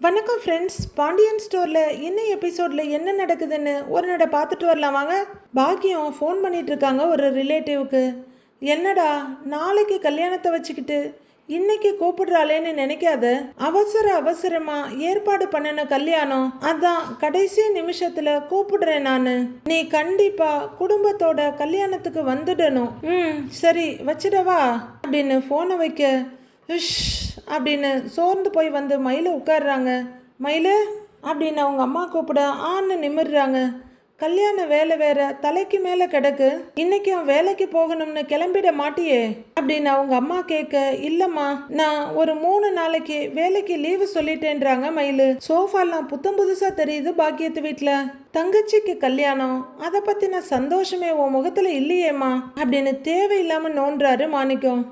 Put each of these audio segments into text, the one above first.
வணக்கம் ஃப்ரெண்ட்ஸ். பாண்டியன் ஸ்டோரில் இன்னும் எபிசோடில் என்ன நடக்குதுன்னு ஒரு நட பார்த்துட்டு வரலாம் வாங்க. பாக்கியம் ஃபோன் பண்ணிட்டு இருக்காங்க ஒரு ரிலேட்டிவ்க்கு. என்னடா நாளைக்கு கல்யாணத்தை வச்சுக்கிட்டு இன்னைக்கு கூப்பிடுறாளேன்னு நினைக்காத. அவசரமா ஏற்பாடு பண்ணின கல்யாணம், அதான் கடைசி நிமிஷத்துல கூப்பிடுறேன் நானு. நீ கண்டிப்பா குடும்பத்தோட கல்யாணத்துக்கு வந்துடணும். சரி வச்சிடவா அப்படின்னு போனை வைக்க அப்படின்னு சோர்ந்து போய் வந்து மயில உட்காடுறாங்க. மயிலு அப்படின்னு அவங்க அம்மா கூப்பிட ஆன்னு நிமிடுறாங்க. கல்யாண வேலை வேற தலைக்கு மேலே கிடக்கு, இன்னைக்கும் வேலைக்கு போகணும்னு கிளம்பிட மாட்டியே அப்படின்னு அவங்க அம்மா கேட்க, இல்லம்மா நான் ஒரு 3 நாளைக்கு வேலைக்கு லீவு சொல்லிட்டேன்றாங்க மயிலு. சோஃபாலாம் புத்தம் புதுசா தெரியுது பாக்கியத்து வீட்டுல. தங்கச்சிக்கு கல்யாணம், அதை பத்தின சந்தோஷமே உன் முகத்துல இல்லையேம்மா அப்படின்னு தேவையில்லாம நோன்றாரு மாணிக்கம்.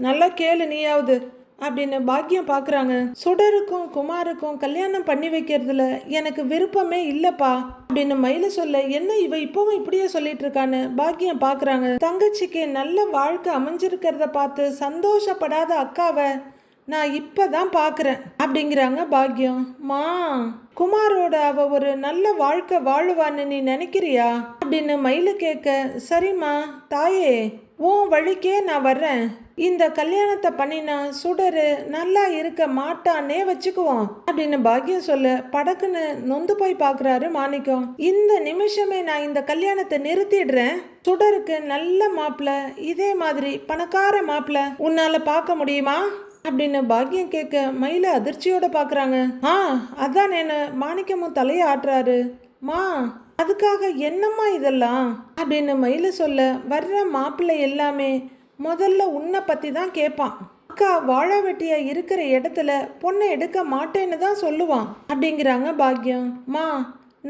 நல்லா கேளு நீயாவது அப்படின்னு பாக்கியம் பார்க்குறாங்க. சுடருக்கும் குமாருக்கும் கல்யாணம் பண்ணி வைக்கிறதுல எனக்கு விருப்பமே இல்லைப்பா அப்படின்னு மயில சொல்ல, என்ன இவ இப்பவும் இப்படியே சொல்லிட்டு இருக்கான்னு பாக்கியம் பார்க்குறாங்க. தங்கச்சிக்கு நல்ல வாழ்க்கை அமைஞ்சிருக்கிறத பார்த்து சந்தோஷப்படாத அக்காவை நான் இப்பதான் பார்க்குறேன் அப்படிங்கிறாங்க பாக்கியம். மா குமாரோட அவ ஒரு நல்ல வாழ்க்கை வாழுவான்னு நீ நினைக்கிறியா அப்படின்னு மயில கேட்க, சரிம்மா தாயே உன் வழிக்கே நான் வர்றேன். இந்த கல்யாணத்தை பண்ணினா சுடரு நல்லா இருக்க மாட்டானே வச்சுக்குவோம் அப்படின்னு பாக்கியம் சொல்ல, படக்குன்னு நொந்து போய் பார்க்குறாரு மாணிக்கம். இந்த நிமிஷமே நான் இந்த கல்யாணத்தை நிறுத்திடுறேன். சுடருக்கு நல்ல மாப்பிள்ள, இதே மாதிரி பணக்கார மாப்பிள்ள உன்னால பார்க்க முடியுமா அப்படின்னு பாக்கியம் கேட்க, மயில அதிர்ச்சியோட பார்க்குறாங்க. அதான் என்ன மாணிக்கமும் தலையை ஆட்டுறாரு. மா அதுக்காக என்னம்மா இதெல்லாம் அப்படின்னு மயில சொல்ல, வர்ற மாப்பிள்ளை எல்லாமே முதல்ல உன்னை பற்றி தான் கேட்பான். அக்கா வாழ வெட்டியா இருக்கிற இடத்துல பொண்ணை எடுக்க மாட்டேன்னு தான் சொல்லுவான் அப்படிங்கிறாங்க பாக்கியம். மா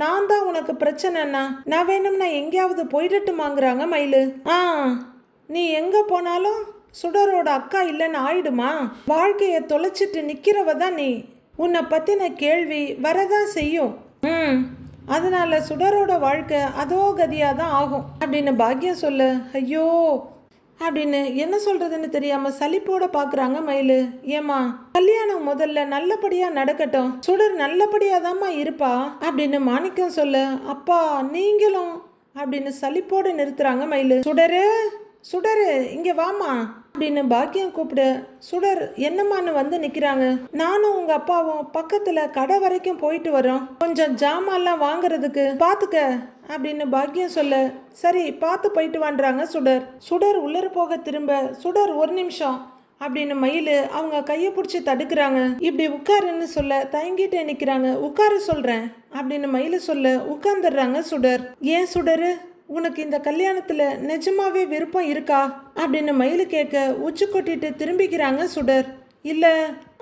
நான் தான் உனக்கு பிரச்சனைன்னா நான் வேணும்னா எங்கேயாவது போயிடட்டுமாங்கிறாங்க மயிலு. நீ எங்கே போனாலும் சுடரோட அக்கா இல்லைன்னு ஆயிடுமா? வாழ்க்கையை தொலைச்சிட்டு நிற்கிறவ தான் நீ. உன்னை பற்றின கேள்வி வரதான் செய்யும். அதனால சுடரோட வாழ்க்கை அதோ கதியாக தான் ஆகும் அப்படின்னு பாக்கியம் சொல்ல, ஐயோ அப்படின்னு என்ன சொல்றதுன்னு தெரியாம சலிப்போட பாக்குறாங்க மயிலு. ஏமா கல்யாணம் முதல்ல நல்லபடியா நடக்கட்டும், சுடர் நல்லபடியா தாம்மா இருப்பா அப்படின்னு மாணிக்கம் சொல்ல, அப்பா நீங்களும் அப்படின்னு சலிப்போட நிறுத்துறாங்க மயிலு. சுடரு சுடரு இங்க வாமா அப்படின்னு பாக்கியம் கூப்பிடு. சுடர் என்னம்மான்னு வந்து நிக்கிறாங்க. நானும் உங்க அப்பாவும் பக்கத்துல கடை வரைக்கும் போயிட்டு வரோம், கொஞ்சம் ஜாமான்லாம் வாங்குறதுக்கு பாத்துக்க அப்படின்னு பாக்கியம் சொல்ல, சரி பார்த்து போயிட்டு வான்றாங்க சுடர். சுடர் உள்ளர போக திரும்ப, சுடர் ஒரு நிமிஷம் அப்படின்னு மயிலு அவங்க கையை பிடிச்சி தடுக்கிறாங்க. இப்படி உட்காருன்னு சொல்ல தயங்கிட்டே நிற்கிறாங்க. உட்கார சொல்றேன் அப்படின்னு மயிலு சொல்ல உட்கார்ந்துடுறாங்க சுடர். ஏன் சுடரு உனக்கு இந்த கல்யாணத்துல நிஜமாவே விருப்பம் இருக்கா அப்படின்னு மயிலு கேட்க, உச்சி கொட்டிட்டு திரும்பிக்கிறாங்க சுடர். இல்ல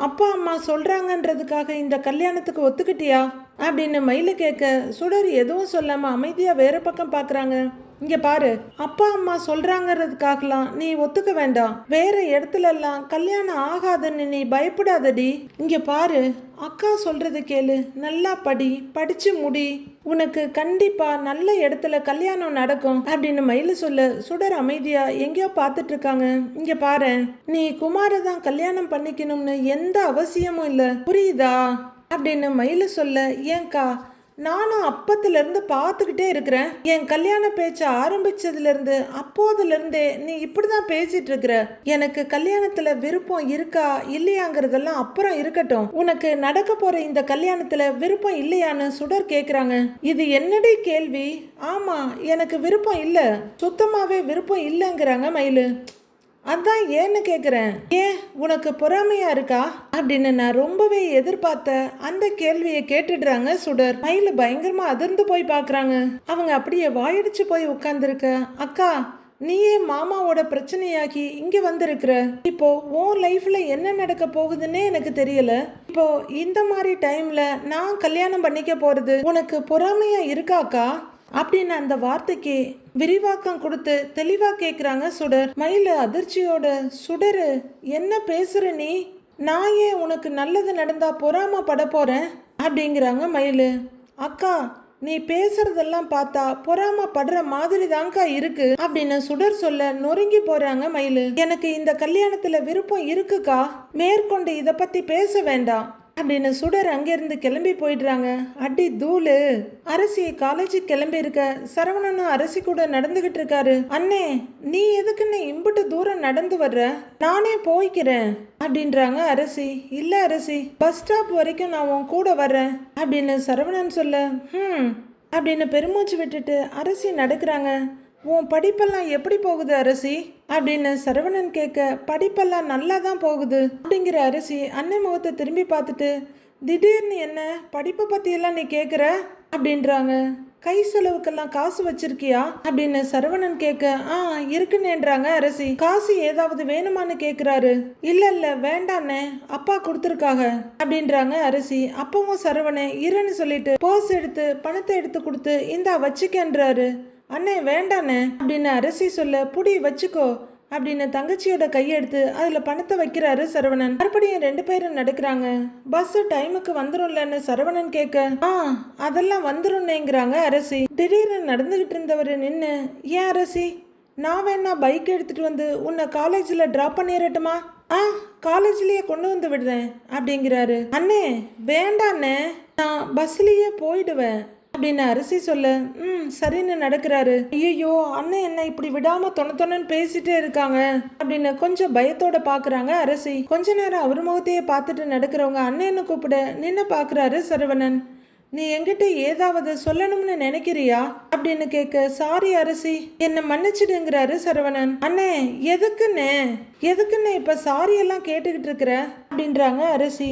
அப்பா அம்மா சொல்றாங்கன்றதுக்காக இந்த கல்யாணத்துக்கு ஒத்துக்கிட்டியா அப்படின்னு மயிலு கேட்க, சுடர் எதுவும் சொல்லாம அமைதியா வேற பக்கம் பாக்குறாங்க. இங்க பாரு, அப்பா அம்மா சொல்றாங்கிறதுக்காகலாம் நீ ஒத்துக்க வேண்டாம். வேற இடத்துல எல்லாம் கல்யாணம் ஆகாதுன்னு நீ பயப்படாதடி. இங்க பாரு, அக்கா சொல்றது கேளு, நல்லா படிச்சு முடி, உனக்கு கண்டிப்பா நல்ல இடத்துல கல்யாணம் நடக்கும் அப்படின்னு மயிலு சொல்ல, சுடர் அமைதியா எங்கேயோ பார்த்துட்டு இருக்காங்க. இங்க பாரு, நீ குமாரை தான் கல்யாணம் பண்ணிக்கணும்னு எந்த அவசியமும் இல்லை, புரியுதா அப்படின்னு மயிலு சொல்ல, ஏன்கா நானும் அப்பத்திலிருந்து பார்த்துக்கிட்டே இருக்கிறேன். என் கல்யாண பேச்ச ஆரம்பிச்சதுலேருந்து அப்போதுலேருந்தே நீ இப்படிதான் பேசிட்டு இருக்கிற. எனக்கு கல்யாணத்துல விருப்பம் இருக்கா இல்லையாங்கிறதெல்லாம் அப்புறம் இருக்கட்டும், உனக்கு நடக்க போற இந்த கல்யாணத்துல விருப்பம் இல்லையான்னு சுடர் கேக்குறாங்க. இது என்னடி கேள்வி? ஆமா எனக்கு விருப்பம் இல்லை, சுத்தமாவே விருப்பம் இல்லைங்கிறாங்க மயிலு. அதான் ஏன்னு கேட்குறேன். ஏன் உனக்கு பொறாமையா இருக்கா அப்படின்னு நான் ரொம்பவே எதிர்பார்த்த அந்த கேள்வியை கேட்டுடுறாங்க சுடர். மயில பயங்கரமா அதிர்ந்து போய் பார்க்குறாங்க. அவங்க அப்படியே வாயடிச்சு போய் உட்கார்ந்துருக்க. அக்கா நீயே மாமாவோட பிரச்சனையாக்கி இங்க வந்திருக்கிற. இப்போ உன் லைஃப்ல என்ன நடக்க போகுதுன்னே எனக்கு தெரியல. இப்போ இந்த மாதிரி டைம்ல நான் கல்யாணம் பண்ணிக்க போறது உனக்கு பொறாமையா இருக்காக்கா அப்படின்னு அந்த வார்த்தைக்கு விரிவாக்கம் கொடுத்து தெளிவா கேக்குறாங்க சுடர். மயில அதிர்ச்சியோட, சுடரு என்ன பேசுற நீ? நான் ஏன் உனக்கு நல்லது நடந்தா பொறாம பட போறேன் அப்படிங்கிறாங்க மயிலு. அக்கா நீ பேசுறதெல்லாம் பார்த்தா பொறாம படுற மாதிரி தான்க்கா இருக்கு அப்படின்னு சுடர் சொல்ல நொறுங்கி போறாங்க மயிலு. எனக்கு இந்த கல்யாணத்துல விருப்பம் இருக்குக்கா, மேற்கொண்டு இத பத்தி பேச வேண்டாம் அப்படின்னு சுடர் அங்கிருந்து கிளம்பி போயிடுறாங்க. அடி தூளு. அரசி காலேஜுக்கு கிளம்பி இருக்க சரவணனும் அரசி கூட நடந்துகிட்டு இருக்காரு. அண்ணே, நீ எதுக்குன்னு இம்புட்டு தூரம் நடந்து வர்ற? நானே போய்க்கிறேன் அப்படின்றாங்க அரசி. இல்ல அரசி, பஸ் ஸ்டாப் வரைக்கும் நான் உன் கூட வர்றேன் அப்படின்னு சரவணன் சொல்ல அப்படின்னு பெருமூச்சு விட்டுட்டு அரசி நடக்கிறாங்க. உன் படிப்பெல்லாம் எப்படி போகுது அரசி அப்படின்னு சரவணன் கேட்க, படிப்பெல்லாம் நல்லா தான் போகுது அப்படிங்கிற அரசி அன்னை முகத்தை திரும்பி பார்த்துட்டு, திடீர்னு என்ன படிப்பை பற்றியெல்லாம் நீ கேட்குற அப்படின்றாங்க. கை செலவுக்கெல்லாம் காசு வச்சிருக்கியா அப்படின்னு சரவணன் கேட்க, இருக்குன்னேன்றாங்க அரசி. காசு ஏதாவது வேணுமான்னு கேட்குறாரு. இல்ல வேண்டாண்ணே, அப்பா கொடுத்துருக்காங்க அப்படின்றாங்க அரசி. அப்பவும் சரவணன் இருன்னு சொல்லிட்டு போஸ் எடுத்து பணத்தை எடுத்து கொடுத்து இந்தா வச்சுக்கன்றாரு. அண்ணே வேண்டாண்ணே அப்படின்னு அரசி சொல்ல, புடி வச்சுக்கோ அப்படின்னு தங்கச்சியோட கையெடுத்து அதுல பணத்தை வைக்கிறாரு சரவணன். மறுபடியும் 2 பேரும் நடக்கிறாங்க. பஸ் டைமுக்கு வந்துரும்லன்னு சரவணன் கேட்க, அதெல்லாம் வந்துரும்னேங்கிறாங்க அரசி. திடீர்னு நடந்துகிட்டு இருந்தவர் நின்று, ஏன் அரசி, நான் வேணா பைக் எடுத்துட்டு வந்து உன்னை காலேஜில் ட்ராப் பண்ணிடட்டுமா? காலேஜ்லயே கொண்டு வந்து விடுறேன் அப்படிங்கிறாரு. அண்ணே வேண்டாண்ணே, நான் பஸ்லயே போயிடுவேன் அப்படின்னு அரசி சொல்ல, சரின்னு நடக்கிறாரு. ஐயோ அண்ணன் என்ன இப்படி விடாம தொணன்னு பேசிட்டே இருக்காங்க அப்படின்னு கொஞ்சம் பயத்தோட பாக்குறாங்க அரசி. கொஞ்ச நேரம் அவர் முகத்தையே பார்த்துட்டு நடக்கிறவங்க அண்ணன்னு கூப்பிட நின்று பாக்குறாரு சரவணன். நீ என்கிட்ட ஏதாவது சொல்லணும்னு நினைக்கிறியா அப்படின்னு கேட்க, சாரி அரசி, என்ன மன்னிச்சிடுங்கிறாரு சரவணன். அண்ணே எதுக்குன்னு இப்ப சாரி எல்லாம் கேட்டுக்கிட்டு இருக்கிற அப்படின்றாங்க அரசி.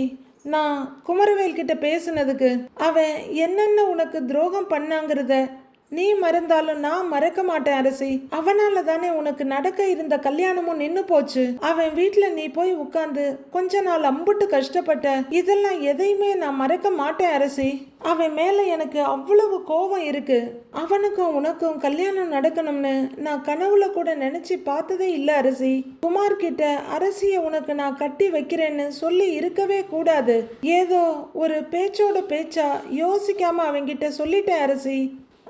நான் குமரவேல் கிட்ட பேசுனதுக்கு அவன் என்னென்ன உனக்கு துரோகம் பண்ணாங்கிறத நீ மறந்தாலும் நான் மறக்க மாட்டேன் அரசி. அவனால தானே உனக்கு நடக்க இருந்த கல்யாணமும் நின்னு போச்சு. அவன் வீட்டுல நீ போய் உட்கார்ந்து கொஞ்ச நாள் அம்புட்டு கஷ்டப்பட்ட. இதெல்லாம் எதையுமே நான் மறக்க மாட்டேன் அரசி. அவன் மேல எனக்கு அவ்வளவு கோபம் இருக்கு. அவனுக்கும் உனக்கும் கல்யாணம் நடக்கணும்னு நான் கனவுல கூட நினைச்சு பார்த்ததே இல்ல அரசி. குமார் கிட்ட அரசிய உனக்கு நான் கட்டி வைக்கிறேன்னு சொல்லி இருக்கவே கூடாது. ஏதோ ஒரு பேச்சோட பேச்சா யோசிக்காம அவன்கிட்ட சொல்லிட்டேன் அரசி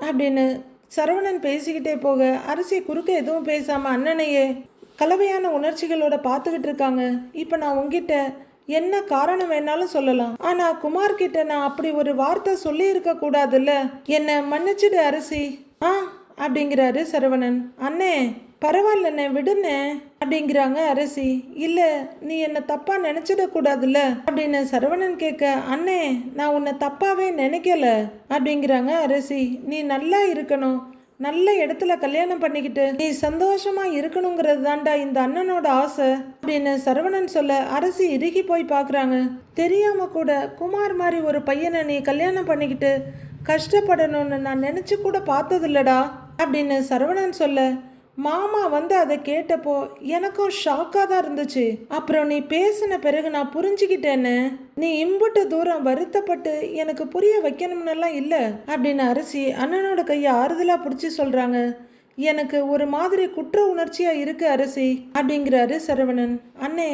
அப்படின்னு சரவணன் பேசிக்கிட்டே போக அரசி குறுக்க எதுவும் பேசாம அண்ணனையே கலவையான உணர்ச்சிகளோட பார்த்துக்கிட்டு இருக்காங்க. இப்போ நான் உங்ககிட்ட என்ன காரணம் வேணாலும் சொல்லலாம், ஆனா குமார் கிட்ட நான் அப்படி ஒரு வார்த்தை சொல்லி இருக்க கூடாதுல்ல. என்ன மன்னிச்சிடு அரசி அப்படிங்கிறாரு சரவணன். அண்ணே பரவாயில்லண்ணே விடுண்ணே அப்படிங்கிறாங்க அரசி. இல்ல நீ என்ன தப்பா நினைச்சிட கூடாதுல்ல அப்படின்னு சரவணன் கேட்க, அண்ணே நான் உன்னை தப்பாவே நினைக்கல அப்படிங்கிறாங்க அரசி. நீ நல்லா இருக்கணும், நல்ல இடத்துல கல்யாணம் பண்ணிக்கிட்டு நீ சந்தோஷமா இருக்கணுங்கிறது தான்டா இந்த அண்ணனோட ஆசை அப்படின்னு சரவணன் சொல்ல அரசி இறுகி போய் பாக்குறாங்க. தெரியாம கூட குமார் மாதிரி ஒரு பையனை நீ கல்யாணம் பண்ணிக்கிட்டு கஷ்டப்படணும்னு நான் நினைச்சு கூட பார்த்தது இல்லடா அப்படின்னு சரவணன் சொல்ல, மாமா வந்து அதை கேட்டப்போ எனக்கும் ஷாக்காக தான் இருந்துச்சு. அப்புறம் நீ பேசின பிறகு நான் புரிஞ்சுக்கிட்டேன்னு. நீ இம்புட்டு தூரம் வருத்தப்பட்டு எனக்கு புரிய வைக்கணும்னெல்லாம் இல்லை அப்படின்னு அரசி அண்ணனோட கையை ஆறுதலாக பிடிச்சி சொல்கிறாங்க. எனக்கு ஒரு மாதிரி குற்ற உணர்ச்சியாக இருக்கு அரசி அப்படிங்கிறாரு சரவணன். அண்ணே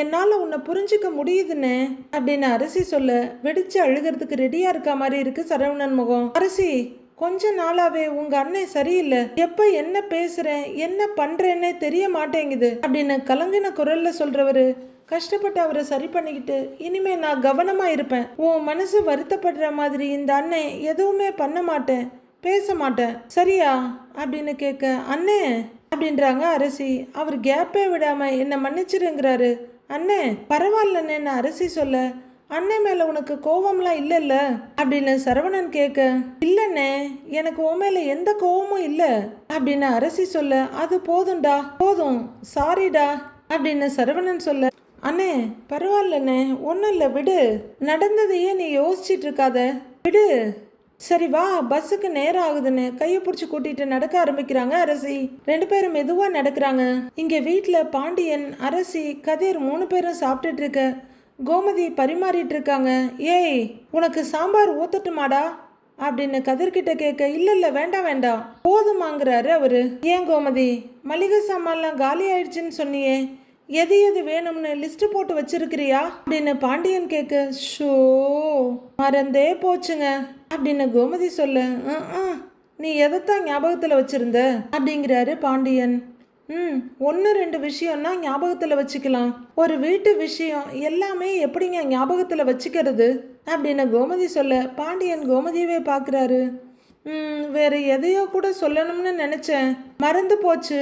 என்னால் உன்னை புரிஞ்சுக்க முடியுதுன்னு அப்படின்னு அரசி சொல்ல, வெடிச்சு அழுகிறதுக்கு ரெடியாக இருக்க மாதிரி இருக்கு சரவணன் முகம். அரசி கொஞ்ச நாளாவே உங்க அண்ணன் சரியில்லை, எப்ப என்ன பேசுறேன் என்ன பண்றேன்னே தெரிய மாட்டேங்குது அப்படின்னு கலங்கின குரல்ல சொல்றவரு கஷ்டப்பட்டு அவரை சரி பண்ணிக்கிட்டு, இனிமே நான் கவனமா இருப்பேன், உன் மனசு வருத்தப்படுற மாதிரி இந்த அண்ணன் எதுவுமே பண்ண மாட்டேன், பேச மாட்டேன், சரியா அப்படின்னு கேட்க, அண்ணே அப்படின்றாங்க அரசி. அவர் கேப்பே விடாம என்ன மன்னிச்சிருங்கிறாரு. அண்ணே பரவாயில்லன்னு அரசி சொல்ல, அண்ணன் மேல உனக்கு கோவம்லாம் இல்லைல்ல அப்படின்னு சரவணன் கேட்க, இல்லண்ணே எனக்கு உன் மேல எந்த கோவமும் இல்லை அப்படின்னு அரசி சொல்ல, அது போதும்டா போதும் சாரிடா அப்படின்னு சரவணன் சொல்ல, அண்ணே பரவாயில்லண்ணே ஒன்றும் இல்லை விடு, நடந்ததையே நீ யோசிச்சுட்டு இருக்காத விடு, சரி வா பஸ்ஸுக்கு நேரம் ஆகுதுன்னு கையை பிடிச்சி கூட்டிட்டு நடக்க ஆரம்பிக்கிறாங்க அரசி. 2 பேரும் மெதுவா நடக்கிறாங்க. இங்க வீட்டுல பாண்டியன் அரசி கதிர் 3 பேரும் சாப்பிட்டுட்டு இருக்க கோமதி பரிமாறிட்டு இருக்காங்க. ஏய் உனக்கு சாம்பார் ஊத்தட்டுமாடா அப்படின்னு கதிர்கிட்ட கேட்க, இல்ல வேண்டாம் போதுமாங்கிறாரு அவரு. ஏன் கோமதி மளிகை சாமான்லாம் காலி ஆயிடுச்சுன்னு சொன்னியே, எது எது வேணும்னு லிஸ்ட் போட்டு வச்சிருக்கிறியா அப்படின்னு பாண்டியன் கேட்க, ஷோ மறந்தே போச்சுங்க அப்படின்னு கோமதி சொல்ல, நீ எதைத்தான் ஞாபகத்துல வச்சிருந்த அப்படிங்கிறாரு பாண்டியன். ஒன்று ரெண்டு விஷயம்னா ஞாபகத்தில் வச்சுக்கலாம், ஒரு வீட்டு விஷயம் எல்லாமே எப்படிங்க ஞாபகத்தில் வச்சுக்கிறது அப்படின்னு கோமதி சொல்ல பாண்டியன் கோமதியவே பார்க்குறாரு. வேற எதையோ கூட சொல்லணும்னு நினச்சேன், மறந்து போச்சு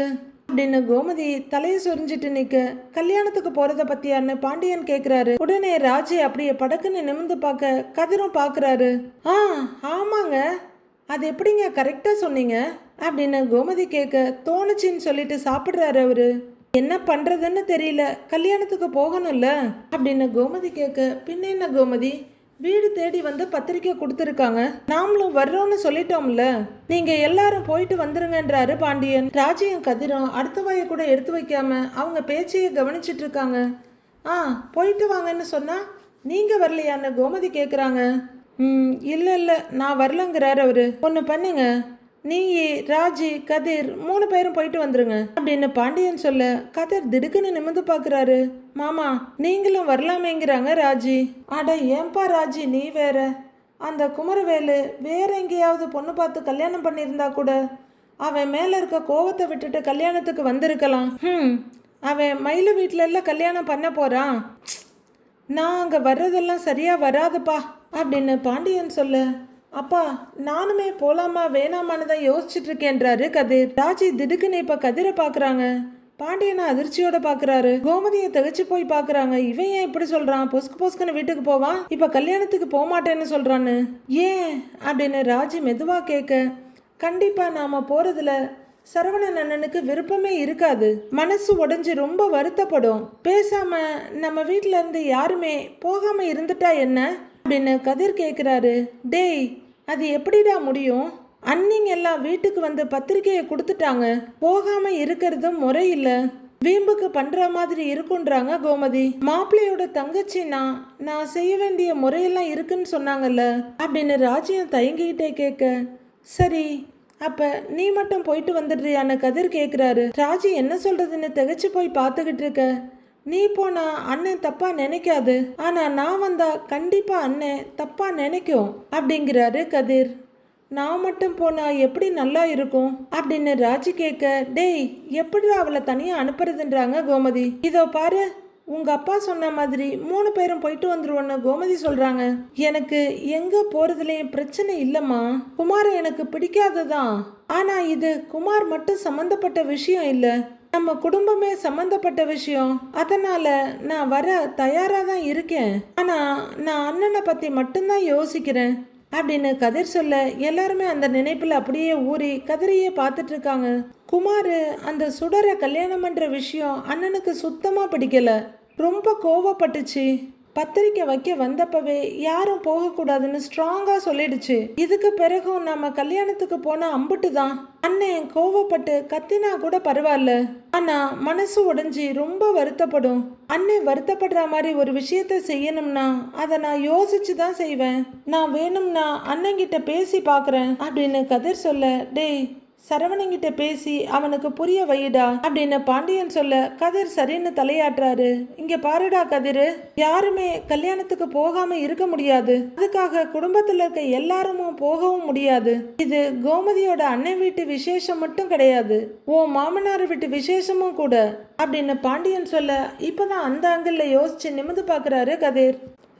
அப்படின்னு கோமதி தலையை சொரிஞ்சிட்டு நிற்க, கல்யாணத்துக்கு போகிறத பற்றியான்னு பாண்டியன் கேட்குறாரு. உடனே ராஜி அப்படியே படக்குன்னு நிமிந்து பார்க்க கதிரும் பார்க்குறாரு. ஆமாங்க, அது எப்படிங்க கரெக்டாக சொன்னீங்க அப்படின்னு கோமதி கேட்க தோணுச்சின்னு சொல்லிட்டு சாப்பிட்றாரு அவரு. என்ன பண்ணுறதுன்னு தெரியல, கல்யாணத்துக்கு போகணும்ல அப்படின்னு கோமதி கேட்க, பின்ன என்ன கோமதி, வீடு தேடி வந்து பத்திரிக்கை கொடுத்துருக்காங்க, நாமளும் வர்றோம்னு சொல்லிட்டோம்ல, நீங்க எல்லாரும் போயிட்டு வந்துருங்கன்றாரு பாண்டியன். ராஜியும் கதிரும் அடுத்த வாயை கூட எடுத்து வைக்காம அவங்க பேச்சையே கவனிச்சிட்டு இருக்காங்க. போயிட்டு வாங்கன்னு சொன்னா நீங்க வரலையான்னு கோமதி கேட்குறாங்க. இல்லை இல்லை, நான் வரலங்கிறாரு அவரு. ஒன்று பண்ணுங்க, நீ ராஜி கதிர் 3 பேரும் போயிட்டு வந்துருங்க அப்படின்னு பாண்டியன் சொல்ல கதிர் திடுக்குன்னு நிமிந்து பார்க்குறாரு. மாமா நீங்களும் வரலாமேங்கிறாங்க ராஜி. அட ஏன்பா ராஜி நீ வேற, அந்த குமரவேலு வேற எங்கேயாவது பொண்ணு பார்த்து கல்யாணம் பண்ணியிருந்தா கூட அவன் மேலே இருக்க கோவத்தை விட்டுட்டு கல்யாணத்துக்கு வந்திருக்கலாம். அவன் மயில வீட்டில எல்லாம் கல்யாணம் பண்ண போறான், நான் அங்கே வர்றதெல்லாம் சரியா வராதுப்பா அப்படின்னு பாண்டியன் சொல்ல, அப்பா நானுமே போலாமா வேணாமான்னு தான் யோசிச்சுட்டு இருக்கேன்றாரு கதிர். ராஜி திடுக்குன்னு இப்ப கதிரை பாக்குறாங்க. பாண்டியனை அதிர்ச்சியோட பாக்குறாரு. கோமதியை தகச்சு போய் பாக்குறாங்க. இவன் ஏன் இப்படி சொல்றான், பொஸ்குன்னு வீட்டுக்கு போவான், இப்ப கல்யாணத்துக்கு போக மாட்டேன்னு சொல்றான்னு ஏன் அப்படின்னு ராஜி மெதுவா கேட்க, கண்டிப்பா நாம போறதுல சரவணன் அண்ணனுக்கு விருப்பமே இருக்காது, மனசு உடைஞ்சு ரொம்ப வருத்தப்படும், பேசாம நம்ம வீட்டுல இருந்து யாருமே போகாம இருந்துட்டா என்ன அப்படின்னு கதிர் கேட்குறாரு. டேய் அது எப்படிடா முடியும், அன்னிங்க எல்லாம் வீட்டுக்கு வந்து பத்திரிக்கையை கொடுத்துட்டாங்க, போகாம இருக்கிறதும் முறையில்ல, வீம்புக்கு பண்ற மாதிரி இருக்குன்றாங்க கோமதி. மாப்பிள்ளையோட தங்கச்சின்னா நான் செய்ய வேண்டிய முறையெல்லாம் இருக்குன்னு சொன்னாங்கல்ல அப்படின்னு ராஜ்யம் தயங்கிக்கிட்டே கேட்க, சரி அப்ப நீ மட்டும் போயிட்டு வந்துடுறியான்னு கதிர் கேட்குறாரு. ராஜி என்ன சொல்றதுன்னு திகச்சு போய் பார்த்துக்கிட்டு இருக்க, நீ போனா அண்ணன் தப்பா நினைக்காது, ஆனா நான் வந்தா கண்டிப்பா அண்ணன் தப்பா நினைக்கும் அப்படிங்கிறாரு கதிர். நான் மட்டும் போனா எப்படி நல்லா இருக்கும் அப்படின்னு ராஜி கேட்க, டேய் எப்படிடா அவளை தனியா அனுப்புறதுன்றாங்க கோமதி. இதோ பாரு உங்க அப்பா சொன்ன மாதிரி 3 பேரும் போயிட்டு வந்துருவோன்னு கோமதி சொல்றாங்க. எனக்கு எங்க போறதுலயும் பிரச்சனை இல்லம்மா, குமார் எனக்கு பிடிக்காததான், ஆனா இது குமார் மட்டும் சம்பந்தப்பட்ட விஷயம் இல்ல, நம்ம குடும்பமே சம்பந்தப்பட்ட விஷயம், அதனால நான் வர தயாரா தான் இருக்கேன், ஆனா நான் அண்ணனை பத்தி மட்டும்தான் யோசிக்கிறேன் அப்படின்னு கதிர் சொல்ல எல்லாருமே அந்த நினைப்புல அப்படியே ஊறி கதிரையே பார்த்துட்டு இருக்காங்க. குமார் அந்த சுடரை கல்யாணம் பண்ற விஷயம் அண்ணனுக்கு சுத்தமா பிடிக்கல, ரொம்ப கோவப்பட்டுச்சு, பத்திரிக்கை வைக்க வந்தப்பவே யாரும் போகக்கூடாதுன்னு ஸ்ட்ராங்கா சொல்லிடுச்சு. இதுக்கு பிறகும் நம்ம கல்யாணத்துக்கு போனா அம்புட்டு தான், அண்ணன் கோவப்பட்டு கத்தினா கூட பரவாயில்ல, ஆனா மனசு உடைஞ்சி ரொம்ப வருத்தப்படும், அண்ணன் வருத்தப்படுற மாதிரி ஒரு விஷயத்த செய்யணும்னா அதை நான் யோசிச்சு தான் செய்வேன், நான் வேணும்னா அண்ணங்கிட்ட பேசி பார்க்குறேன் அப்படின்னு கதிர் சொல்ல, டேய் சரவணங்கிட்ட பேசி அவனுக்கு புரிய வைடா அப்படின்னு பாண்டியன் சொல்ல கதிர் சரின்னு தலையாட்டுறாரு. இங்க பாருடா கதிர், யாருமே கல்யாணத்துக்கு போகாம இருக்க முடியாது, அதுக்காக குடும்பத்துல இருக்க எல்லாருமும் போகவும் முடியாது, இது கோமதியோட அண்ணன் வீட்டு விசேஷம் மட்டும் கிடையாது, ஓ மாமனார் வீட்டு விசேஷமும் கூட அப்படின்னு பாண்டியன் சொல்ல இப்பதான் அந்த ஆங்கிள் யோசிச்சு நிமிந்து பாக்குறாரு கதிர்.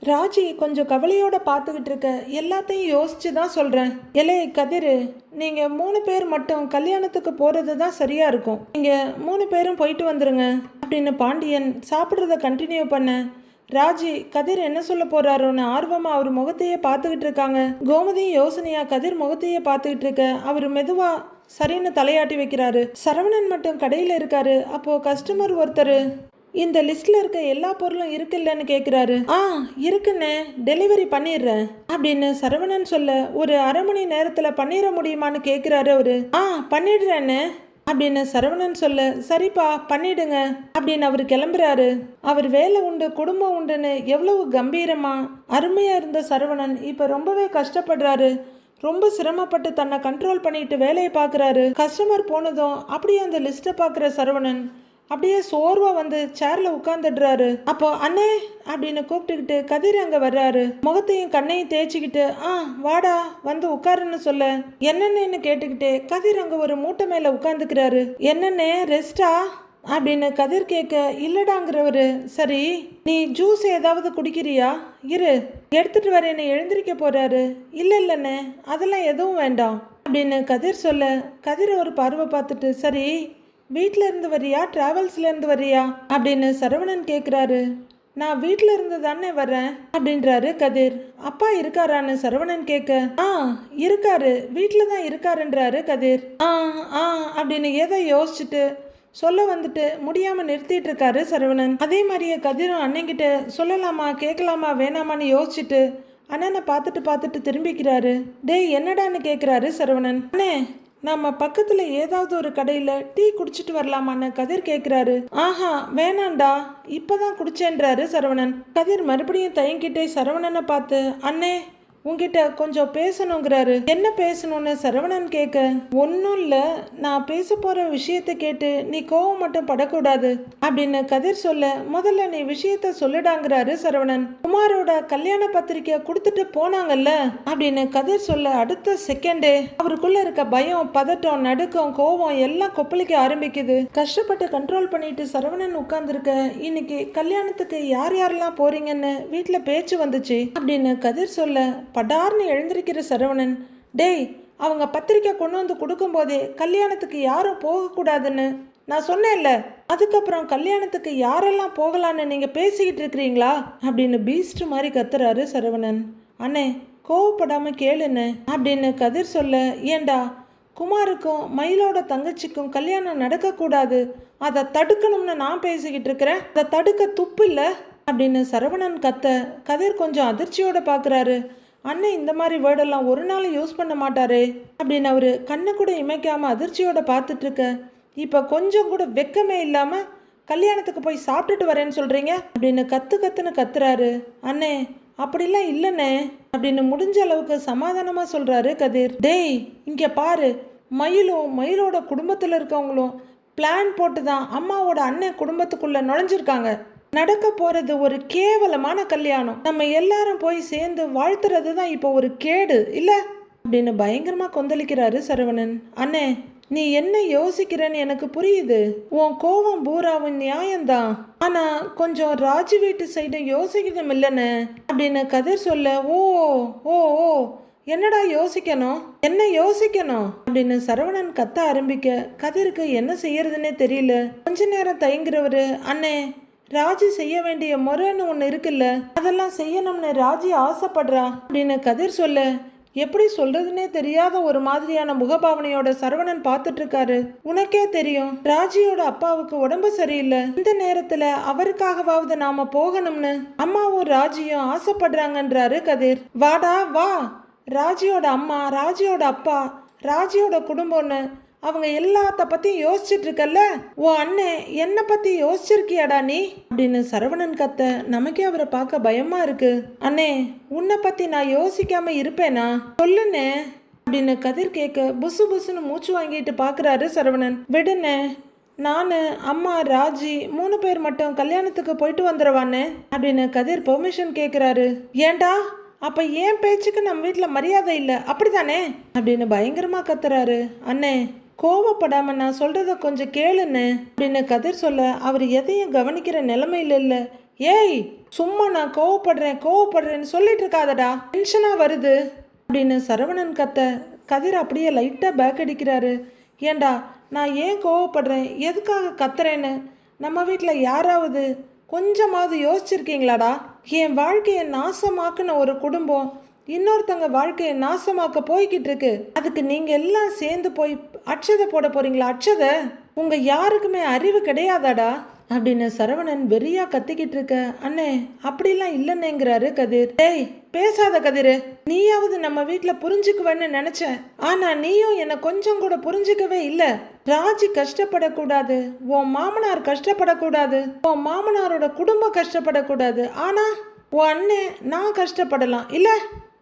ராஜி கொஞ்சம் கவலையோட பார்த்துக்கிட்டு இருக்க, எல்லாத்தையும் யோசிச்சு தான் சொல்கிறேன். எலே கதிர், நீங்கள் 3 பேர் மட்டும் கல்யாணத்துக்கு போகிறது தான் சரியாக இருக்கும், நீங்கள் 3 பேரும் போயிட்டு வந்துடுங்க அப்படின்னு பாண்டியன் சாப்பிட்றத கண்டினியூ பண்ண ராஜி கதிர் என்ன சொல்ல போறாரோன்னு ஆர்வமாக அவர் முகத்தையே பார்த்துக்கிட்டு இருக்காங்க. கோமதியும் யோசனையாக கதிர் முகத்தையே பார்த்துக்கிட்டு இருக்க அவர் மெதுவாக சரின்னு தலையாட்டி வைக்கிறாரு. சரவணன் மட்டும் கடையில் இருக்காரு. அப்போது கஸ்டமர் ஒருத்தர் இந்த லிஸ்ட்ல இருக்க எல்லா பொருளும் இருக்குல்லன்னு கேட்குறாரு. இருக்குன்னு டெலிவரி பண்ணிடுறேன் அப்படின்னு சரவணன் சொல்ல, ஒரு அரை மணி நேரத்தில் பண்ணிட முடியுமான்னு கேட்குறாரு அவரு. பண்ணிடுறேன்னு அப்படின்னு சரவணன் சொல்ல, சரிப்பா பண்ணிடுங்க அப்படின்னு அவர் கிளம்புறாரு. அவர் வேலை உண்டு குடும்பம் உண்டுன்னு எவ்வளவு கம்பீரமா அருமையா இருந்த சரவணன் இப்ப ரொம்பவே கஷ்டப்படுறாரு. ரொம்ப சிரமப்பட்டு தன்னை கண்ட்ரோல் பண்ணிட்டு வேலையை பார்க்குறாரு. கஸ்டமர் போனதும் அப்படியே அந்த லிஸ்ட்டை பார்க்குற சரவணன் அப்படியே சோர்வா வந்து சேர்ல உட்காந்துடுறாரு. அப்போ அண்ணே அப்படின்னு கூப்பிட்டுக்கிட்டு கதிர் அங்க வர்றாரு. முகத்தையும் கண்ணையும் தேய்ச்சிக்கிட்டு வாடா வந்து உட்காருன்னு சொல்ல என்னன்னு கேட்டுக்கிட்டே கதிர் அங்க ஒரு மூட்டை மேல உட்காந்துக்கிறாரு. என்னன்னே ரெஸ்டா அப்படின்னு கதிர் கேட்க இல்லடாங்கிறவரு சரி நீ ஜூஸ் ஏதாவது குடிக்கிறியா இரு எடுத்துட்டு வரேன்னு எழுந்திருக்க போறாரு. இல்லைண்ணே அதெல்லாம் எதுவும் வேண்டாம் அப்படின்னு கதிர் சொல்ல கதிர் ஒரு பார்வை பார்த்துட்டு சரி வீட்டில் இருந்து வரியா டிராவல்ஸ்ல இருந்து வரியா அப்படின்னு சரவணன் கேட்குறாரு. நான் வீட்டில் இருந்து தானே வர்றேன் அப்படின்றாரு கதிர். அப்பா இருக்காரான்னு சரவணன் கேட்க இருக்காரு வீட்டில் தான் இருக்காருன்றாரு கதிர். அப்படின்னு ஏதோ யோசிச்சுட்டு சொல்ல வந்துட்டு முடியாமல் நிறுத்திட்டு இருக்காரு சரவணன். அதே மாதிரியே கதிரும் அண்ணன்கிட்ட சொல்லலாமா கேட்கலாமா வேணாமான்னு யோசிச்சுட்டு அண்ணனை பார்த்துட்டு திரும்பிக்கிறாரு. டேய் என்னடான்னு கேட்குறாரு சரவணன். அண்ணே நம்ம பக்கத்துல ஏதாவது ஒரு கடையில டீ குடிச்சிட்டு வரலாமான்னு கதிர் கேட்கிறாரு. வேணாண்டா இப்பதான் குடிச்சேன்றாரு சரவணன். கதிர் மறுபடியும் தயங்கிட்டே சரவணனை பார்த்து அண்ணே உங்ககிட்ட கொஞ்சம் பேசணுங்கிறாரு. என்ன பேசணும்னு சரவணன் கேட்க ஒன்றும் இல்லை நான் பேச போற விஷயத்த கேட்டு நீ கோவம் மட்டும் படக்கூடாது அப்படின்னு கதிர் சொல்ல முதல்ல நீ விஷயத்த சொல்லிடாங்கிறாரு சரவணன். குமாரோட கல்யாண பத்திரிக்கை கொடுத்துட்டு போனாங்கல்ல அப்படின்னு கதிர் சொல்ல அடுத்த செகண்டே அவருக்குள்ள இருக்க பயம் பதட்டம் நடுக்கம் கோவம் எல்லாம் கொப்பளிக்க ஆரம்பிக்குது. கஷ்டப்பட்டு கண்ட்ரோல் பண்ணிட்டு சரவணன் உட்கார்ந்துருக்க இன்னைக்கு கல்யாணத்துக்கு யார் யாரெல்லாம் போறீங்கன்னு வீட்டுல பேச்சு வந்துச்சு அப்படின்னு கதிர் சொல்ல படார்னு எழுந்திருக்கிற சரவணன் டேய் அவங்க பத்திரிக்கை கொண்டு வந்து கொடுக்கும் போதே கல்யாணத்துக்கு யாரும் போகக்கூடாதுன்னு நான் சொன்னேன்ல அதுக்கப்புறம் கல்யாணத்துக்கு யாரெல்லாம் போகலான்னு நீங்க பேசிக்கிட்டு இருக்கிறீங்களா அப்படின்னு பீஸ்ட் மாதிரி கத்துறாரு சரவணன். அண்ணே கோவப்படாம கேளுன்னு அப்படின்னு கதிர் சொல்ல ஏண்டா குமாருக்கும் மயிலோட தங்கச்சிக்கும் கல்யாணம் நடக்கக்கூடாது அதை தடுக்கணும்னு நான் பேசிக்கிட்டு இருக்கிறேன் அதை தடுக்க துப்பு இல்லை அப்படின்னு சரவணன் கத்த கதிர் கொஞ்சம் அதிர்ச்சியோட பார்க்குறாரு. அண்ணன் இந்த மாதிரி வேர்டெல்லாம் ஒரு நாள் யூஸ் பண்ண மாட்டாரே அப்படின்னு அவரு கண்ணை கூட இமைக்காம அதிர்ச்சியோட பார்த்துட்டு இருக்க இப்போ கொஞ்சம் கூட வெக்கமே இல்லாம கல்யாணத்துக்கு போய் சாப்பிட்டுட்டு வரேன்னு சொல்றீங்க அப்படின்னு கத்துன்னு கத்துறாரு. அண்ணே அப்படிலாம் இல்லைண்ணே அப்படின்னு முடிஞ்ச அளவுக்கு சமாதானமா சொல்றாரு கதிர். டேய் இங்க பாரு மயிலோட குடும்பத்தில் இருக்கவங்களும் பிளான் போட்டு தான் அம்மாவோட அண்ணன் குடும்பத்துக்குள்ள நுழைஞ்சிருக்காங்க. நடக்க போறது ஒரு கேவலமான கல்யாணம். நம்ம எல்லாரும் போய் சேர்ந்து வாழ்த்துறது தான் இப்போ ஒரு கேடு இல்ல அப்படின்னு பயங்கரமா கொந்தளிக்கிறாரு சரவணன். அண்ணே நீ என்ன யோசிக்கிறன்னு எனக்கு புரியுது. உன் கோவம் பூராவும் நியாயம்தான். ஆனா கொஞ்சம் ராஜு வீட்டு சைடு யோசிக்கணும் இல்லைன்னு அப்படின்னு கதிர் சொல்ல ஓ ஓ ஓ என்னடா யோசிக்கணும் என்ன யோசிக்கணும் அப்படின்னு சரவணன் கத்த ஆரம்பிக்க கதிருக்கு என்ன செய்யறதுன்னே தெரியல. கொஞ்ச நேரம் தயங்குறவரு அண்ணே ராஜி செய்ய வேண்டிய முறைன்னு ஒன்று இருக்குல்ல அதெல்லாம் செய்யணும்னு ராஜி ஆசைப்படுறா அப்படின்னு கதிர் சொல்ல எப்படி சொல்றதுன்னே தெரியாத ஒரு மாதிரியான முகபாவனையோட சரவணன் பார்த்துட்டு இருக்காரு. உனக்கே தெரியும் ராஜியோட அப்பாவுக்கு உடம்பு சரியில்லை. இந்த நேரத்துல அவருக்காகவாவது நாம போகணும்னு அம்மாவும் ராஜியும் ஆசைப்படுறாங்கன்றாரு கதிர். வாடா வா ராஜியோட அம்மா ராஜியோட அப்பா ராஜியோட குடும்பம்னு அவங்க எல்லாத்த பத்தியும் யோசிச்சுட்டு இருக்கல்ல உன் அண்ணன் என்ன பத்தி யோசிச்சிருக்கியாடா நீ அப்படின்னு சரவணன் கத்த நமக்கே அவரை பார்க்க பயமா இருக்கு. அண்ணே உன்னை பத்தி நான் யோசிக்காம இருப்பேனா சொல்லுண்ணே அப்படின்னு கதிர் கேட்க புசு புசுன்னு மூச்சு வாங்கிட்டு பாக்குறாரு சரவணன். விடுண்ணே நான் அம்மா ராஜி 3 பேர் மட்டும் கல்யாணத்துக்கு போயிட்டு வந்துடுவானே அப்படின்னு கதிர் பெர்மிஷன் கேட்குறாரு. ஏண்டா அப்ப ஏன் பேச்சுக்கு நம்ம வீட்டில் மரியாதை இல்லை அப்படித்தானே அப்படின்னு பயங்கரமா கத்துறாரு. அண்ணே கோவப்படாம நான் சொல்றத கொஞ்சம் கேளுன்னு அப்படின்னு கதிர் சொல்ல அவர் எதையும் கவனிக்கிற நிலைமையில இல்ல. ஏய் சும்மா நான் கோவப்படுறேன்னு சொல்லிட்டு இருக்காதடா டென்ஷனா வருது அப்படின்னு சரவணன் கத்த கதிர் அப்படியே லைட்டா பேக் அடிக்கிறாரு. ஏண்டா நான் ஏன் கோவப்படுறேன் எதுக்காக கத்துறேன்னு நம்ம வீட்டில் யாராவது கொஞ்சமாவது யோசிச்சிருக்கீங்களாடா? என் வாழ்க்கையை நாசமாக்குன ஒரு குடும்பம் இன்னொருத்தங்க வாழ்க்கையை நாசமாக்க போய்கிட்டு இருக்கு. அதுக்கு நீங்க எல்லாம் சேர்ந்து போய் அட்சதை போட போறீங்களா? அட்சதை உங்க யாருக்குமே அறிவு கிடையாதாடா அப்படின்னு சரவணன் வெறியா கத்திக்கிட்டு இருக்க. அண்ணே அப்படிலாம் இல்லைன்னுங்கிறாரு கதிர். டேய் பேசாத கதிர், நீயாவது நம்ம வீட்டில் புரிஞ்சுக்குவேன்னு நினைச்சேன். ஆனா நீயும் என்னை கொஞ்சம் கூட புரிஞ்சுக்கவே இல்லை. ராஜி கஷ்டப்படக்கூடாது, உன் மாமனார் கஷ்டப்படக்கூடாது, உன் மாமனாரோட குடும்பம் கஷ்டப்படக்கூடாது. ஆனா உன் அண்ணே நான் கஷ்டப்படலாம் இல்ல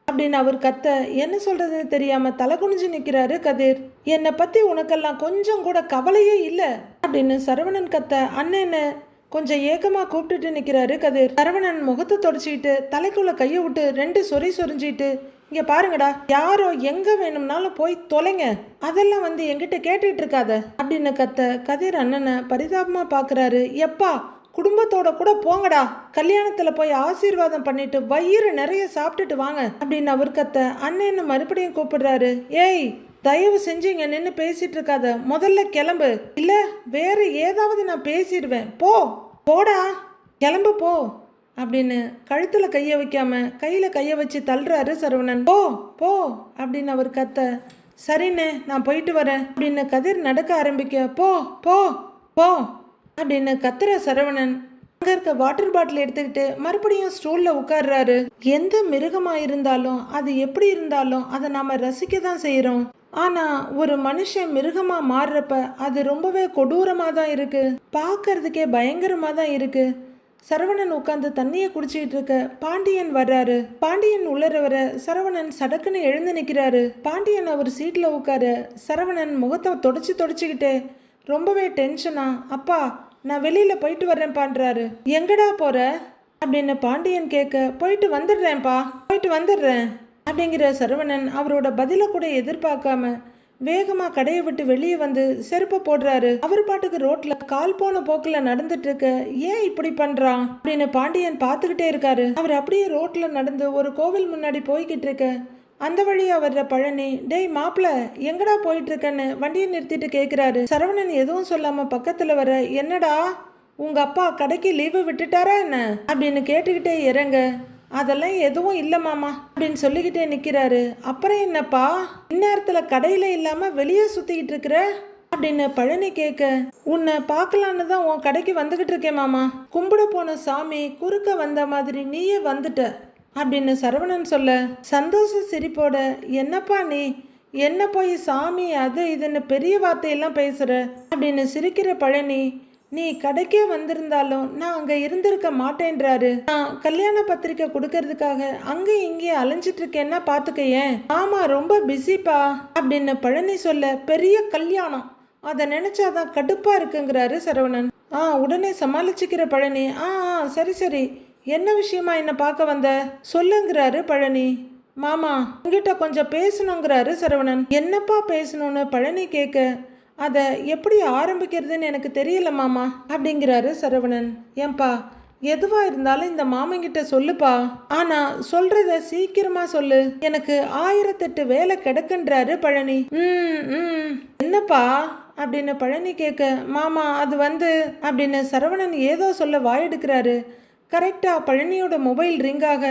அப்படின்னு அவர் கத்த என்ன சொல்றதுன்னு தெரியாம தலை குனிஞ்சு நிக்கிறாரு கதிர். என்னை பத்தி உனக்கெல்லாம் கொஞ்சம் கூட கவலையே இல்லை அப்படின்னு சரவணன் கத்த அண்ணன்னு கொஞ்சம் ஏக்கமாக கூப்பிட்டுட்டு நிற்கிறாரு கதிர். சரவணன் முகத்தை தொடச்சிக்கிட்டு தலைக்குள்ள கையை விட்டு 2 சொறி சொரிஞ்சிட்டு, இங்கே பாருங்கடா, யாரோ எங்கே வேணும்னாலும் போய் தொலைங்க, அதெல்லாம் வந்து என்கிட்ட கேட்டுட்டு இருக்காத அப்படின்னு கத்த கதிர் அண்ணனை பரிதாபமாக பார்க்குறாரு. எப்பா குடும்பத்தோட கூட போங்கடா, கல்யாணத்தில் போய் ஆசீர்வாதம் பண்ணிட்டு வயிறு நிறைய சாப்பிட்டுட்டு வாங்க அப்படின்னு அவர் கத்த அண்ணன்னு மறுபடியும் கூப்பிடுறாரு. ஏய், தயவு செஞ்சு இங்க நின்று பேசிட்டு இருக்காத, முதல்ல கிளம்பு, இல்ல வேற ஏதாவது நான் பேசிடுவேன், போடா கிளம்பு போ அப்படின்னு கழுத்துல கைய வைக்காம கையில கைய வச்சு தள்ளுறாரு சரவணன். போ அப்படின்னு அவர் கத்த, சரிண்ணே நான் போயிட்டு வரேன் அப்படின்னு கதிர் நடக்க ஆரம்பிக்க, போ போ போ அப்படின்னு கத்துற சரவணன் அங்க இருக்க வாட்டர் பாட்டில் எடுத்துக்கிட்டு மறுபடியும் ஸ்டூல்ல உட்கார்றாரு. எந்த மிருகமா இருந்தாலும் அது எப்படி இருந்தாலும் அதை நாம ரசிக்க தான் செய்யறோம். ஆனா ஒரு மனுஷன் மிருகமா மாறுறப்ப அது ரொம்பவே கொடூரமா தான் இருக்கு, பார்க்கறதுக்கே பயங்கரமா தான் இருக்கு. சரவணன் உட்காந்து தண்ணியை குடிச்சிட்டு இருக்க பாண்டியன் வர்றாரு. பாண்டியன் உள்ளர வர சரவணன் சடக்குன்னு எழுந்து நிற்கிறாரு. பாண்டியன் அவர் சீட்ல உட்கார சரவணன் முகத்தை தொடச்சிக்கிட்டே ரொம்பவே டென்ஷனா, அப்பா நான் வெளியில போயிட்டு வர்றேன்பான்றாரு. எங்கடா போற அப்படின்னு பாண்டியன் கேட்க, போயிட்டு வந்துடுறேன் அப்படிங்கிற சரவணன் அவரோட பதில கூட எதிர்பார்க்காம வேகமா கடையை விட்டு வெளியே வந்து செருப்பை போடுறாரு. அவர் பாட்டுக்கு ரோட்ல கால் போன போக்குல நடந்துட்டு இருக்க, ஏன் இப்படி பண்றான் அப்படின்னு பாண்டியன் பார்த்துக்கிட்டே இருக்காரு. அவர் அப்படியே ரோட்ல நடந்து ஒரு கோவில் முன்னாடி போய்கிட்டு இருக்க அந்த வழியா வர்ற பழனி, டேய் மாப்பிள்ள எங்கடா போயிட்டு இருக்கன்னு வண்டியை நிறுத்திட்டு கேட்கிறாரு. சரவணன் எதுவும் சொல்லாம பக்கத்துல வர, என்னடா உங்க அப்பா கடைக்கு லீவு விட்டுட்டாரா என்ன அப்படின்னு கேட்டுக்கிட்டே இறங்க, அதெல்லாம் எதுவும் இல்லை மாமா அப்படின்னு சொல்லிக்கிட்டே நிற்கிறாரு. அப்புறம் என்னப்பா இந்நேரத்துல கடையில இல்லாம வெளியே சுத்திக்கிட்டு இருக்கிற அப்படின்னு பழனி கேட்க, உன்னை பார்க்கலான்னு தான் உன் கடைக்கு வந்துகிட்டு இருக்கேன் மாமா, கும்பிட போன சாமி குறுக்க வந்த மாதிரி நீயே வந்துட்ட அப்படின்னு சரவணன் சொல்ல, சந்தோஷ சிரிப்போட, என்னப்பா நீ என்ன போய் சாமி அது இதுன்னு பெரிய வார்த்தையெல்லாம் பேசுற அப்படின்னு சிரிக்கிற பழனி, நீ கடைக்கே வந்திருந்தாலும் நான் அங்க இருந்திருக்க மாட்டேன்றாரு. நான் கல்யாண பத்திரிக்கை கொடுக்கறதுக்காக அங்க இங்கே அலைஞ்சிட்டு இருக்கேன்னா பாத்துக்கையேன், ஆமா ரொம்ப பிஸிப்பா அப்படின்னு பழனி சொல்ல, பெரிய கல்யாணம் அதை நினைச்சாதான் கடுப்பா இருக்குங்கிறாரு சரவணன். உடனே சமாளிச்சுக்கிற பழனி, சரி என்ன விஷயமா என்ன பார்க்க வந்த சொல்லுங்கிறாரு பழனி. மாமா உங்ககிட்ட கொஞ்சம் பேசணுங்கிறாரு சரவணன். என்னப்பா பேசணும்னு பழனி கேட்க, அதை எப்படி ஆரம்பிக்கிறதுன்னு எனக்கு தெரியல மாமா அப்படிங்கிறாரு சரவணன். ஏன்பா எதுவா இருந்தாலும் இந்த மாமங்கிட்ட சொல்லுப்பா, ஆனா சொல்றத சீக்கிரமா சொல்லு, எனக்கு 1008 வேலை கிடக்குன்றாரு பழனி. என்னப்பா அப்படின்னு பழனி கேட்க, மாமா அது வந்து அப்படின்னு சரவணன் ஏதோ சொல்ல வாயெடுக்கிறாரு. கரெக்டா பழனியோட மொபைல் ரிங் ஆக,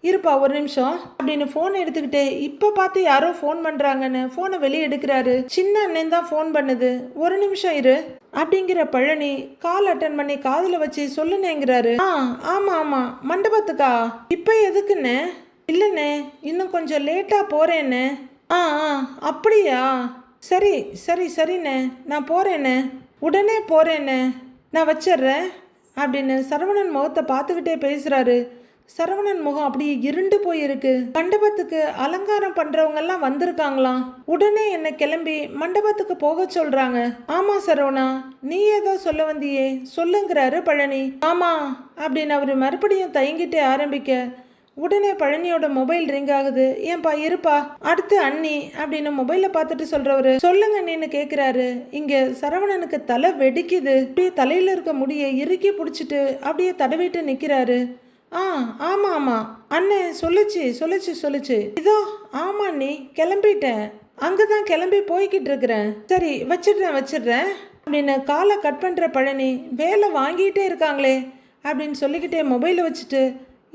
இருப்பா ஒரு நிமிஷம் அப்படின்னு ஃபோன் எடுத்துக்கிட்டே, இப்போ பார்த்து யாரோ ஃபோன் பண்ணுறாங்கன்னு ஃபோனை வெளியே எடுக்கிறாரு. சின்ன அண்ணன் தான் ஃபோன் பண்ணுது, ஒரு நிமிஷம் இரு அப்படிங்கிற பழனி கால் அட்டன் பண்ணி காதில் வச்சு சொல்லுனேங்கிறாரு. ஆமாம் மண்டபத்துக்கா, இப்போ எதுக்குன்னு? இல்லைண்ணே இன்னும் கொஞ்சம் லேட்டாக போகிறேன்னு. அப்படியா, சரிண்ணே நான் போகிறேண்ணே, உடனே போகிறேண்ணே, நான் வச்சிட்றேன் அப்படின்னு சரவணன் முகத்தை பார்த்துக்கிட்டே பேசுறாரு. சரவணன் முகம் அப்படியே இருண்டு போயிருக்கு. மண்டபத்துக்கு அலங்காரம் பண்றவங்க எல்லாம் வந்திருக்காங்களாம். உடனே என்ன கிளம்பி மண்டபத்துக்கு போக சொல்றாங்க. ஆமா சரவணா, நீ ஏதோ சொல்ல வந்தியே சொல்லுங்கிறாரு பழனி. ஆமா அப்படின்னு அவரு மறுபடியும் தயங்கிட்டே ஆரம்பிக்க, உடனே பழனியோட மொபைல் ரிங் ஆகுது. ஏன்பா இருப்பா, அடுத்து அண்ணி அப்படின்னு மொபைல பார்த்துட்டு சொல்றவரு, சொல்லுங்க நீன்னு கேக்குறாரு. இங்க சரவணனுக்கு தலை வெடிக்குது. அப்படியே தலையில இருக்க முடிய இறுக்கி பிடிச்சிட்டு அப்படியே தடவிட்டு நிக்கிறாரு. ஆமா அண்ணே சொல்லுச்சு இதோ. ஆமா நீ கிளம்பிட்டேன், அங்கதான் கிளம்பி போய்கிட்டு இருக்கிறேன். சரி வச்சிடுறேன் அப்படின்னு காலை கட் பண்ற பழனி, வேலை வாங்கிட்டே இருக்காங்களே அப்படின்னு சொல்லிக்கிட்டே மொபைலை வச்சுட்டு,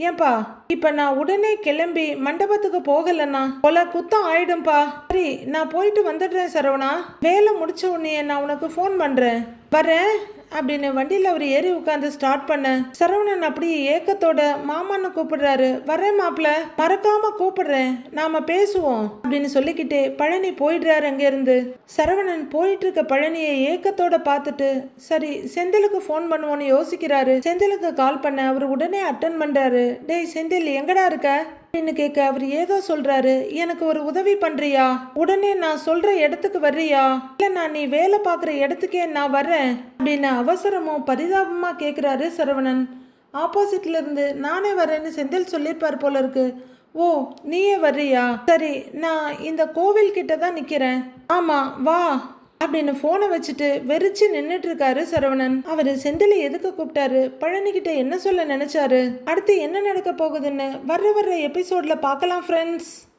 ஏன்பா இப்ப நான் உடனே கிளம்பி மண்டபத்துக்கு போகலன்னா கொலை குத்தம் ஆயிடும்பா. சரி நான் போயிட்டு வந்துடுறேன் சரவணா, வேலை முடிச்ச உடனே நான் உனக்கு ஃபோன் பண்றேன், வரேன் அப்படின்னு வண்டியில் அவர் ஏறி உட்காந்து ஸ்டார்ட் பண்ண சரவணன் அப்படியே ஏக்கத்தோட மாமான்னு கூப்பிடுறாரு. வரேன் மாப்பிள்ள, மறக்காம கூப்பிடுறேன், நாம பேசுவோம் அப்படின்னு சொல்லிக்கிட்டே பழனி போயிடுறாரு அங்கேருந்து. சரவணன் போயிட்டு இருக்க பழனியை ஏக்கத்தோட பார்த்துட்டு சரி செந்திலுக்கு ஃபோன் பண்ணுவோன்னு யோசிக்கிறாரு. செந்திலுக்கு கால் பண்ண அவர் உடனே அட்டன் பண்றாரு. டேய் செந்தில் எங்கடா இருக்க? அப்படின்னு கேட்க அவர் ஏதோ சொல்றாரு. எனக்கு ஒரு உதவி பண்றியா? உடனே நான் சொல்ற இடத்துக்கு வர்றியா? இல்ல நான் நீ வேலை பார்க்குற இடத்துக்கே நான் வர்றேன் அப்படின்னு அவசரமும் பரிதாபமா கேட்குறாரு சரவணன். ஆப்போசிட்ல இருந்து நானே வரேன்னு செந்தில் சொல்லியிருப்பார் போல இருக்கு. ஓ, நீயே வர்றியா? சரி, நான் இந்த கோவில் கிட்ட தான் நிக்கிறேன். ஆமா, வா அப்படின்னு போனை வச்சுட்டு வெறிச்சு நின்றுட்டு இருக்காரு சரவணன். அவரு செந்திலை எதுக்கு கூப்பிட்டாரு? பழனிக்கிட்ட என்ன சொல்ல நினைச்சாரு? அடுத்து என்ன நடக்க போகுதுன்னு வர்ற எபிசோட்ல பார்க்கலாம் ஃப்ரெண்ட்ஸ்.